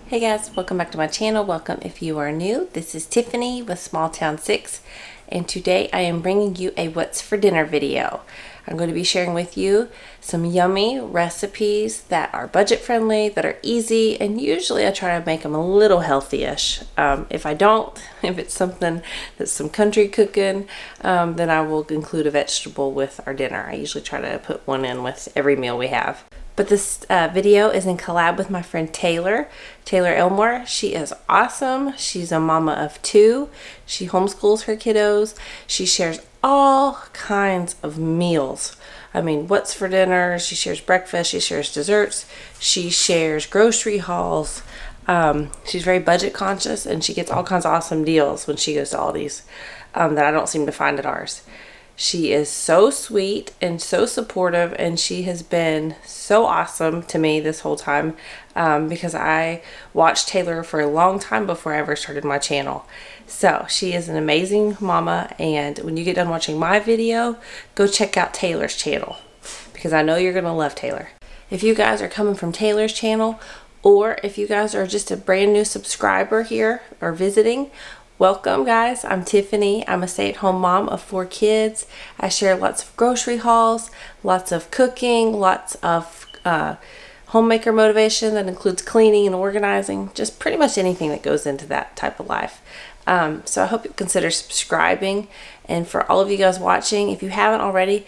Hey guys, welcome back to my channel. Welcome if you are new. This is Tiffany with Small Town 6, and today I am bringing you a what's for dinner video. I'm going to be sharing with you some yummy recipes that are budget friendly, that are easy, and usually I try to make them a little healthy-ish. If I don't, if it's something that's some country cooking, then I will include a vegetable with our dinner. I usually try to put one in with every meal we have. But this video is in collab with my friend Taylor Elmore. She is awesome. She's a mama of 2. She homeschools her kiddos. She shares all kinds of meals. I mean, what's for dinner? She shares breakfast. She shares desserts. She shares grocery hauls. She's very budget conscious, and she gets all kinds of awesome deals when she goes to Aldi's that I don't seem to find at ours. She is so sweet and so supportive, and she has been so awesome to me this whole time because I watched Taylor for a long time before I ever started my channel. So she is an amazing mama, and when you get done watching my video, go check out Taylor's channel because I know you're going to love Taylor. If you guys are coming from Taylor's channel, or if you guys are just a brand new subscriber here or visiting, welcome guys. I'm Tiffany. I'm a stay-at-home mom of 4 kids. I share lots of grocery hauls, lots of cooking, lots of homemaker motivation that includes cleaning and organizing, just pretty much anything that goes into that type of life. So I hope you consider subscribing, and for all of you guys watching, if you haven't already,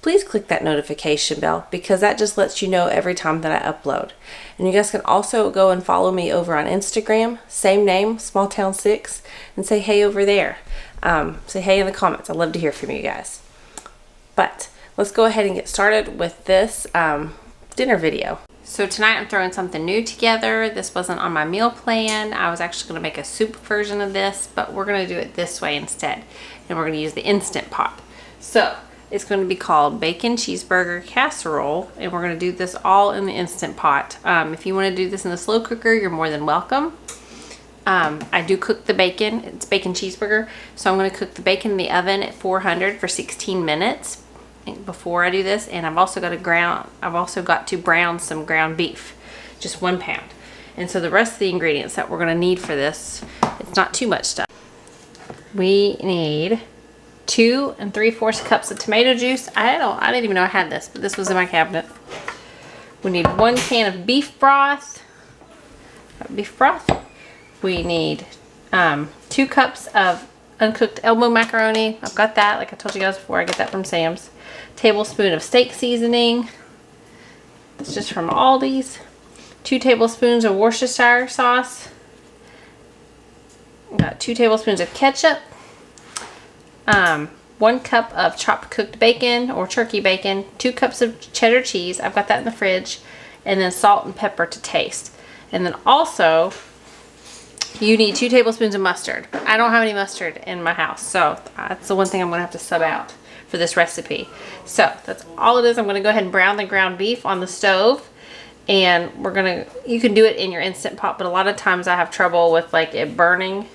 please click that notification bell because that just lets you know every time that I upload. And you guys can also go and follow me over on Instagram, same name, Small Town 6, and say hey over there. Say hey in the comments. I'd love to hear from you guys. But let's go ahead and get started with this dinner video. So tonight I'm throwing something new together. This wasn't on my meal plan. I was actually going to make a soup version of this, but we're going to do it this way instead. And we're going to use the Instant Pot. So it's going to be called Bacon Cheeseburger Casserole, and we're going to do this all in the Instant Pot. If you want to do this in the slow cooker, you're more than welcome. I do cook the bacon. It's bacon cheeseburger, so I'm going to cook the bacon in the oven at 400 for 16 minutes before I do this. And I've also got to brown some ground beef, just 1 pound. And so the rest of the ingredients that we're going to need for this, it's not too much stuff. We need 2 3/4 cups of tomato juice. I didn't even know I had this, but this was in my cabinet. We need 1 can of beef broth. We need 2 cups of uncooked elbow macaroni. I've got that, like I told you guys before. I get that from Sam's. Tablespoon of steak seasoning. It's just from Aldi's. 2 tablespoons of Worcestershire sauce. Got 2 tablespoons of ketchup. 1 cup of chopped cooked bacon or turkey bacon, 2 cups of cheddar cheese, I've got that in the fridge, and then salt and pepper to taste. And then also, you need 2 tablespoons of mustard. I don't have any mustard in my house, so that's the one thing I'm going to have to sub out for this recipe. So that's all it is. I'm going to go ahead and brown the ground beef on the stove, and you can do it in your Instant Pot, but a lot of times I have trouble with like it burning,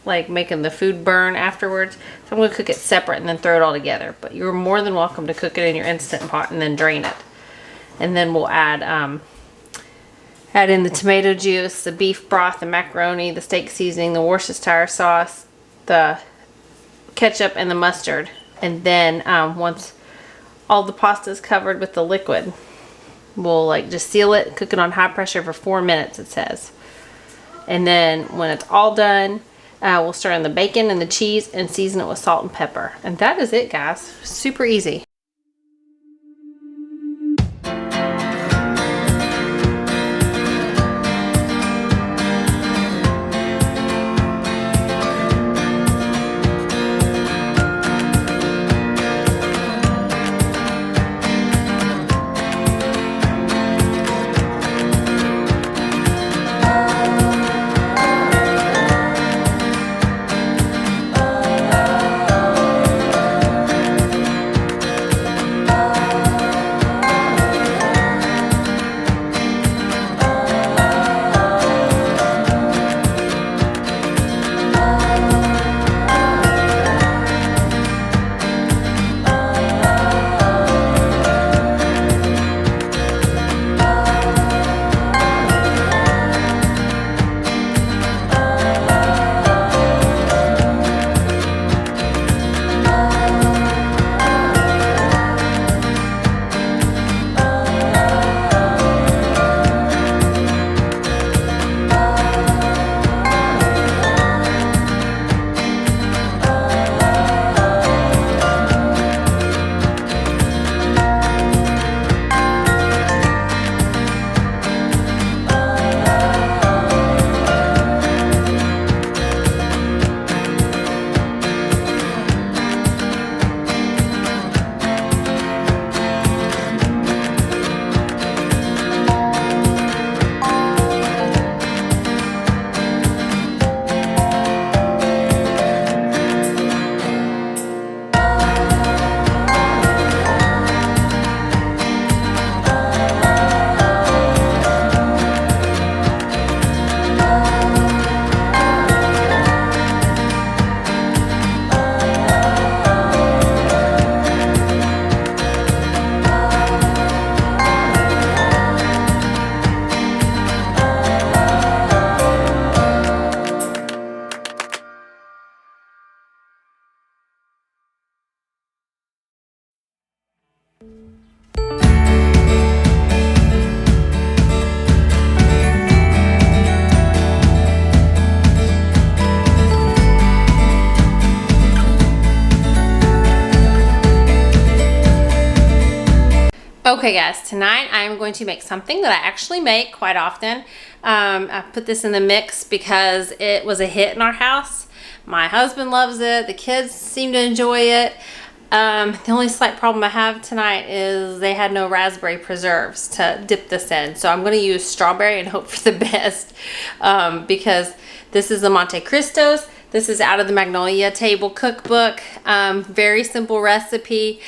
like making the food burn afterwards. So I'm going to cook it separate and then throw it all together. But you're more than welcome to cook it in your Instant Pot and then drain it. And then we'll add in the tomato juice, the beef broth, the macaroni, the steak seasoning, the Worcestershire sauce, the ketchup, and the mustard. And then once all the pasta is covered with the liquid, we'll like just seal it, cook it on high pressure for 4 minutes, it says. And then when it's all done, we'll stir in the bacon and the cheese and season it with salt and pepper. And that is it, guys. Super easy. Okay guys, tonight I'm going to make something that I actually make quite often. I put this in the mix because it was a hit in our house. My husband loves it. The kids seem to enjoy it. The only slight problem I have tonight is they had no raspberry preserves to dip this in. So I'm going to use strawberry and hope for the best because this is the Monte Cristos. This is out of the Magnolia Table Cookbook. Very simple recipe.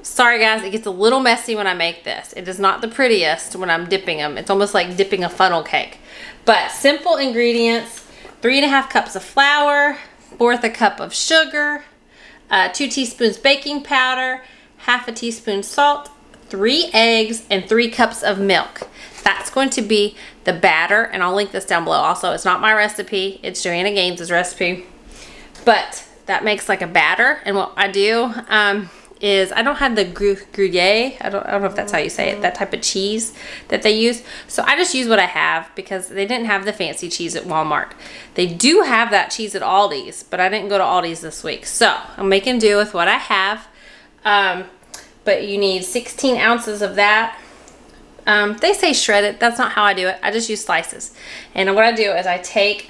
Sorry guys, it gets a little messy when I make this. It is not the prettiest when I'm dipping them. It's almost like dipping a funnel cake. But simple ingredients: 3½ cups of flour, 1/4 cup of sugar, 2 teaspoons baking powder, 1/2 teaspoon salt, 3 eggs, and 3 cups of milk. That's going to be the batter, and I'll link this down below. Also, it's not my recipe, it's Joanna Gaines' recipe. But that makes like a batter, and what I do is I don't have the Gruyere, I don't know if that's how you say it, that type of cheese that they use. So I just use what I have because they didn't have the fancy cheese at Walmart. They do have that cheese at Aldi's, but I didn't go to Aldi's this week. So I'm making do with what I have. But you need 16 ounces of that. They say shredded. That's not how I do it. I just use slices. And what I do is I take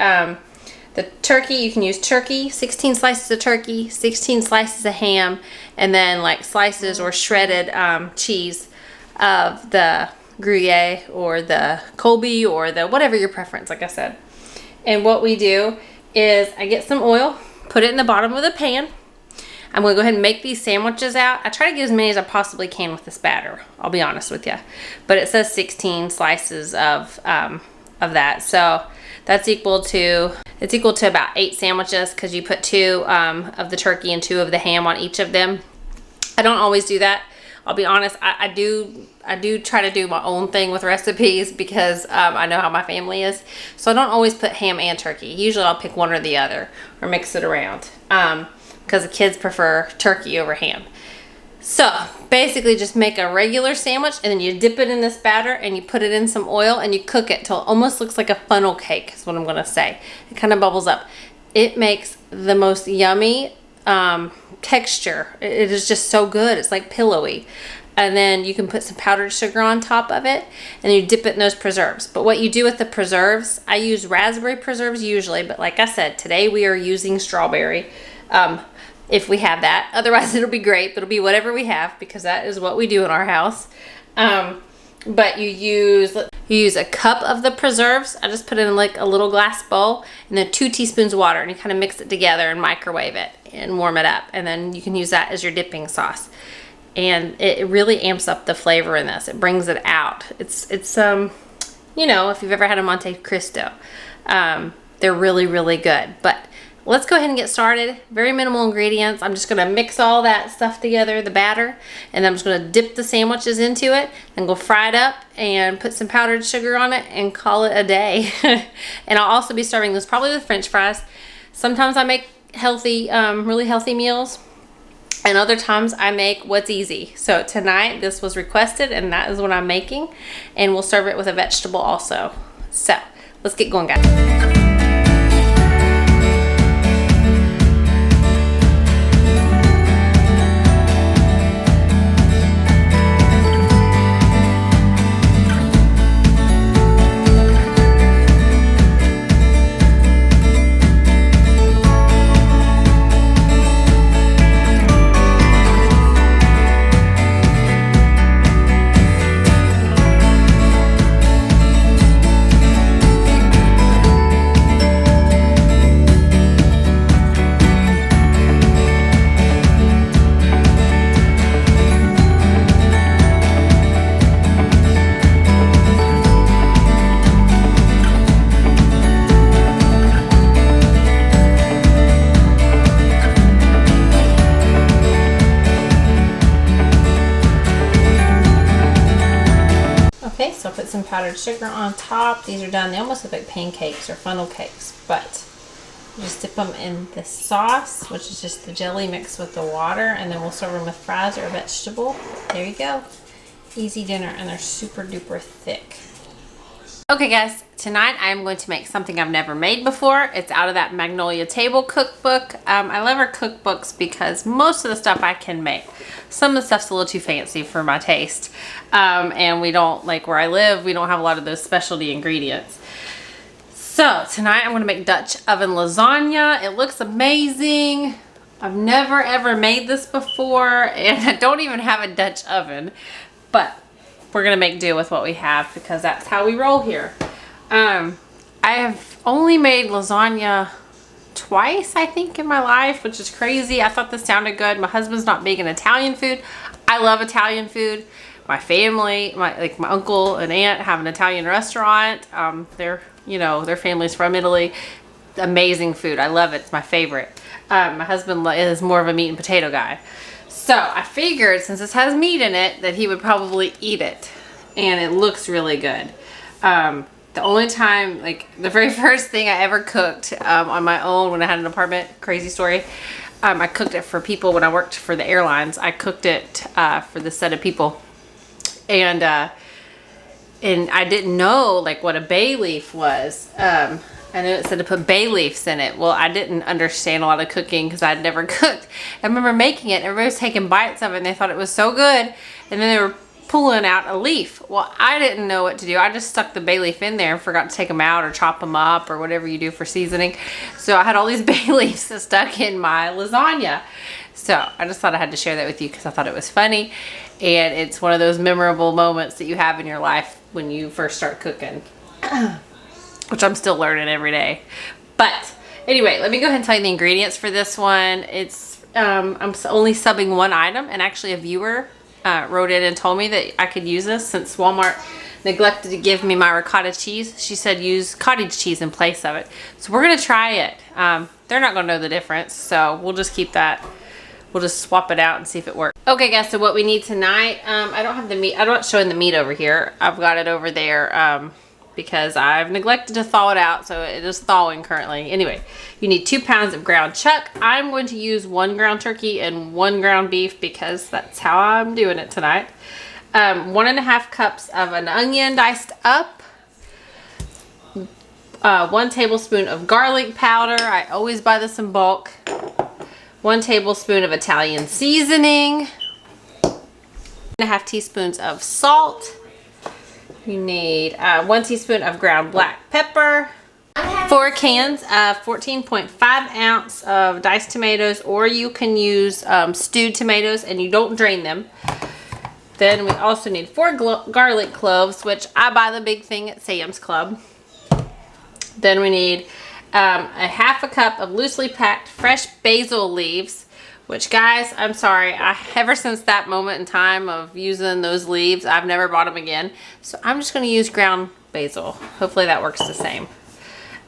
the turkey. You can use turkey, 16 slices of turkey, 16 slices of ham, and then like slices or shredded cheese of the Gruyere or the Colby or the whatever your preference, like I said. And what we do is I get some oil, put it in the bottom of the pan. I'm going to go ahead and make these sandwiches out. I try to get as many as I possibly can with this batter, I'll be honest with you. But it says 16 slices of that. So that's equal to about 8 sandwiches because you put 2 of the turkey and 2 of the ham on each of them. I don't always do that. I'll be honest, I do try to do my own thing with recipes because I know how my family is. So I don't always put ham and turkey. Usually I'll pick one or the other or mix it around because the kids prefer turkey over ham. So basically just make a regular sandwich and then you dip it in this batter and you put it in some oil and you cook it till it almost looks like a funnel cake is what I'm going to say. It kind of bubbles up. It makes the most yummy texture. It is just so good. It's like pillowy. And then you can put some powdered sugar on top of it and you dip it in those preserves. But what you do with the preserves, I use raspberry preserves usually, but like I said, today we are using strawberry. If we have that. Otherwise it'll be grape. It'll be whatever we have because that is what we do in our house. But you use a cup of the preserves. I just put it in like a little glass bowl and then 2 teaspoons of water and you kind of mix it together and microwave it and warm it up. And then you can use that as your dipping sauce. And it really amps up the flavor in this. It brings it out. It's you know, if you've ever had a Monte Cristo, they're really, really good. But let's go ahead and get started. Very minimal ingredients. I'm just going to mix all that stuff together, the batter, and I'm just going to dip the sandwiches into it and go fry it up and put some powdered sugar on it and call it a day. And I'll also be serving this probably with French fries. Sometimes I make healthy, really healthy meals, and other times I make what's easy. So tonight this was requested and that is what I'm making, and we'll serve it with a vegetable also. So let's get going, guys. Okay, so I'll put some powdered sugar on top. These are done, they almost look like pancakes or funnel cakes, but you just dip them in the sauce, which is just the jelly mixed with the water, and then we'll serve them with fries or a vegetable. There you go. Easy dinner, and they're super duper thick. Okay guys, tonight I'm going to make something I've never made before. It's out of that Magnolia Table cookbook. I love her cookbooks because most of the stuff I can make. Some of the stuff's a little too fancy for my taste. And we don't, like where I live, we don't have a lot of those specialty ingredients. So tonight I'm going to make Dutch oven lasagna. It looks amazing. I've never ever made this before and I don't even have a Dutch oven. But we're gonna make do with what we have because that's how we roll here. I have only made lasagna twice, I think, in my life, which is crazy. I thought this sounded good. My husband's not big in Italian food. I love Italian food. My family, my uncle and aunt have an Italian restaurant. Their family's from Italy. Amazing food. I love it. It's my favorite. My husband is more of a meat and potato guy. So I figured since this has meat in it that he would probably eat it, and it looks really good. The only time, like the very first thing I ever cooked on my own when I had an apartment, crazy story, I cooked it for people when I worked for the airlines. I cooked it for the set of people, and I didn't know like what a bay leaf was. I know it said to put bay leaves in it. Well, I didn't understand a lot of cooking because I'd never cooked. I remember making it. Everybody was taking bites of it and they thought it was so good. And then they were pulling out a leaf. Well, I didn't know what to do. I just stuck the bay leaf in there and forgot to take them out or chop them up or whatever you do for seasoning. So I had all these bay leaves stuck in my lasagna. So I just thought I had to share that with you because I thought it was funny. And it's one of those memorable moments that you have in your life when you first start cooking. Which I'm still learning every day. But anyway, let me go ahead and tell you the ingredients for this one. It's I'm only subbing one item, and actually a viewer wrote in and told me that I could use this since Walmart neglected to give me my ricotta cheese. She said use cottage cheese in place of it. So we're gonna try it. They're not gonna know the difference, so we'll just keep that. We'll just swap it out and see if it works. Okay guys, so what we need tonight, I don't have the meat. I'm not showing the meat over here. I've got it over there. Because I've neglected to thaw it out, so it is thawing currently. Anyway, you need 2 pounds of ground chuck. I'm going to use 1 ground turkey and 1 ground beef because that's how I'm doing it tonight. 1.5 cups of an onion diced up. 1 tablespoon of garlic powder. I always buy this in bulk. 1 tablespoon of Italian seasoning. 1.5 teaspoons of salt. You need 1 teaspoon of ground black pepper, 4 cans of 14.5 ounce of diced tomatoes, or you can use stewed tomatoes and you don't drain them. Then we also need 4 garlic cloves, which I buy the big thing at Sam's Club. Then we need a 1/2 cup of loosely packed fresh basil leaves. Which, guys, I'm sorry, ever since that moment in time of using those leaves, I've never bought them again. So I'm just going to use ground basil. Hopefully that works the same.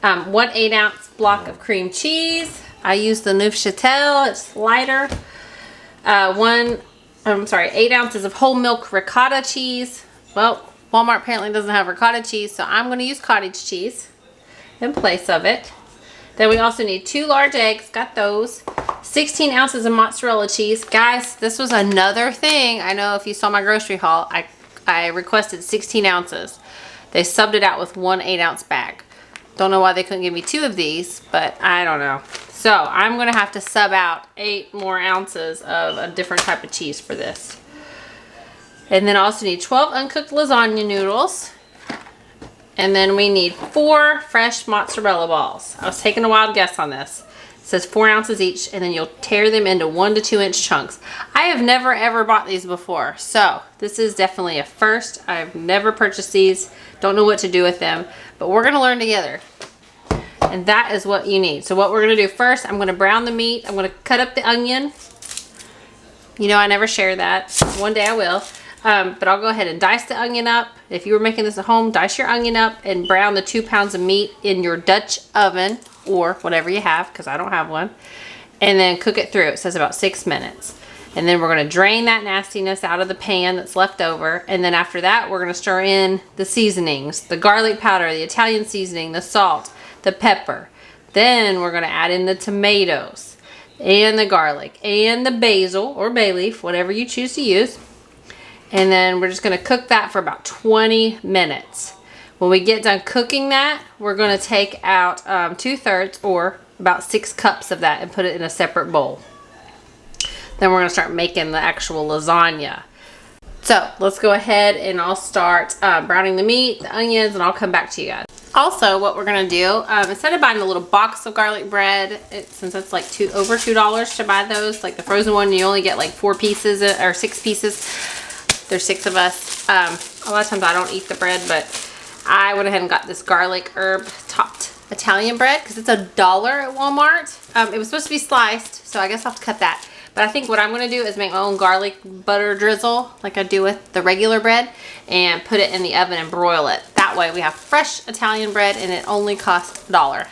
1 8-ounce block of cream cheese. I use the Neufchâtel. It's lighter. 8 ounces of whole milk ricotta cheese. Well, Walmart apparently doesn't have ricotta cheese, so I'm going to use cottage cheese in place of it. Then we also need 2 large eggs. Got those. 16 ounces of mozzarella cheese. Guys, this was another thing. I know if you saw my grocery haul, I requested 16 ounces. They subbed it out with 1 8-ounce bag. Don't know why they couldn't give me 2 of these, but I don't know. So I'm going to have to sub out 8 more ounces of a different type of cheese for this. And then I also need 12 uncooked lasagna noodles. And then we need 4 fresh mozzarella balls. I was taking a wild guess on this. It says 4 ounces each, and then you'll tear them into 1 to 2 inch chunks. I have never ever bought these before, so this is definitely a first. I've never purchased these, don't know what to do with them, but we're gonna learn together. And that is what you need. So what we're gonna do first, I'm gonna brown the meat. I'm gonna cut up the onion. You know I never share that. One day I will. But I'll go ahead and dice the onion up. If you were making this at home, dice your onion up and brown the 2 pounds of meat in your Dutch oven or whatever you have, because I don't have one. And then cook it through. It says about 6 minutes. And then we're going to drain that nastiness out of the pan that's left over. And then after that, we're going to stir in the seasonings, the garlic powder, the Italian seasoning, the salt, the pepper. Then we're going to add in the tomatoes and the garlic and the basil or bay leaf, whatever you choose to use. And then we're just going to cook that for about 20 minutes. When we get done cooking that, we're going to take out 2/3 or about 6 cups of that and put it in a separate bowl. Then we're going to start making the actual lasagna. So let's go ahead and I'll start browning the meat, the onions, and I'll come back to you guys. Also, what we're going to do, instead of buying a little box of garlic bread, since it's like over $2 to buy those, like the frozen one, you only get like 4 pieces or 6 pieces. There's 6 of us. A lot of times I don't eat the bread, but I went ahead and got this garlic herb topped Italian bread because it's $1 at Walmart. It was supposed to be sliced, so I guess I'll have to cut that. But I think what I'm going to do is make my own garlic butter drizzle like I do with the regular bread and put it in the oven and broil it. That way we have fresh Italian bread and it only costs $1.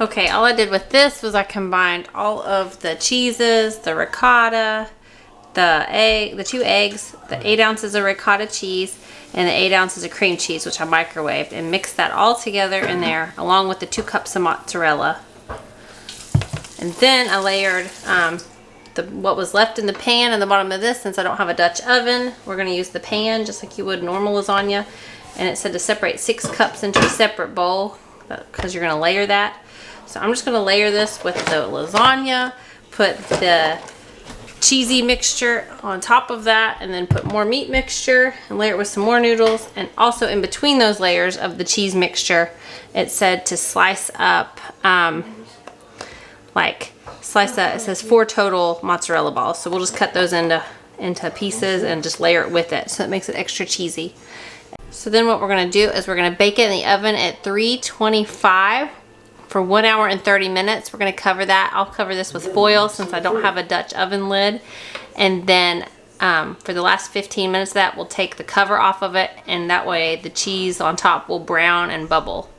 Okay, all I did with this was I combined all of the cheeses, the ricotta, the 2 eggs, the 8 ounces of ricotta cheese, and the 8 ounces of cream cheese, which I microwaved, and mixed that all together in there, along with the 2 cups of mozzarella. And then I layered what was left in the pan in the bottom of this. Since I don't have a Dutch oven, we're going to use the pan just like you would normal lasagna. And it said to separate 6 cups into a separate bowl because you're going to layer that. So I'm just going to layer this with the lasagna, put the cheesy mixture on top of that, and then put more meat mixture and layer it with some more noodles. And also in between those layers of the cheese mixture, it said to slice up, it says 4 total mozzarella balls. So we'll just cut those into pieces and just layer it with it. So it makes it extra cheesy. So then what we're going to do is we're going to bake it in the oven at 325 for 1 hour and 30 minutes. We're going to cover that. I'll cover this with foil since I don't have a Dutch oven lid. And then for the last 15 minutes of that, we'll take the cover off of it, and that way the cheese on top will brown and bubble.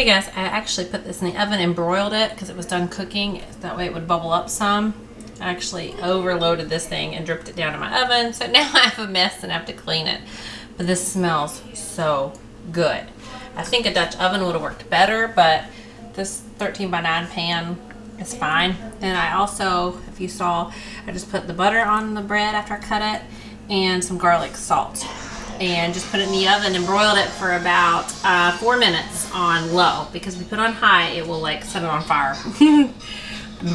Okay guys, I actually put this in the oven and broiled it because it was done cooking. That way it would bubble up some. I actually overloaded this thing and dripped it down in my oven, so now I have a mess and I have to clean it. But this smells so good. I think a Dutch oven would have worked better, but this 13x9 pan is fine. And I also, if you saw, I just put the butter on the bread after I cut it and some garlic salt. And just put it in the oven and broiled it for about 4 minutes on low, because if you put it on high, it will like set it on fire and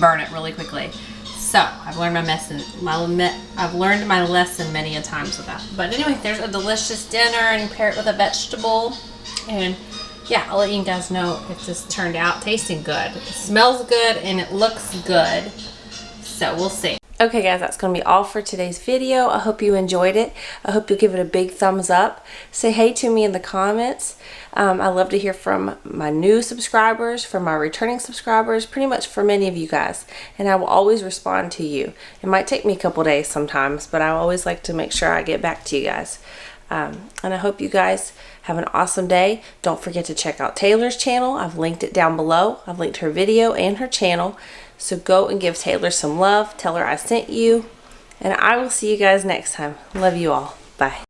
burn it really quickly. So I've learned I've learned my lesson many a times with that. But anyway, there's a delicious dinner, and you pair it with a vegetable. And yeah, I'll let you guys know if this turned out tasting good. It smells good and it looks good. So we'll see. Okay guys, that's going to be all for today's video. I hope you enjoyed it. I hope you'll give it a big thumbs up. Say hey to me in the comments. I love to hear from my new subscribers, from my returning subscribers, pretty much for many of you guys. And I will always respond to you. It might take me a couple days sometimes, but I always like to make sure I get back to you guys. And I hope you guys have an awesome day. Don't forget to check out Taylor's channel. I've linked it down below. I've linked her video and her channel. So go and give Taylor some love. Tell her I sent you. And I will see you guys next time. Love you all. Bye.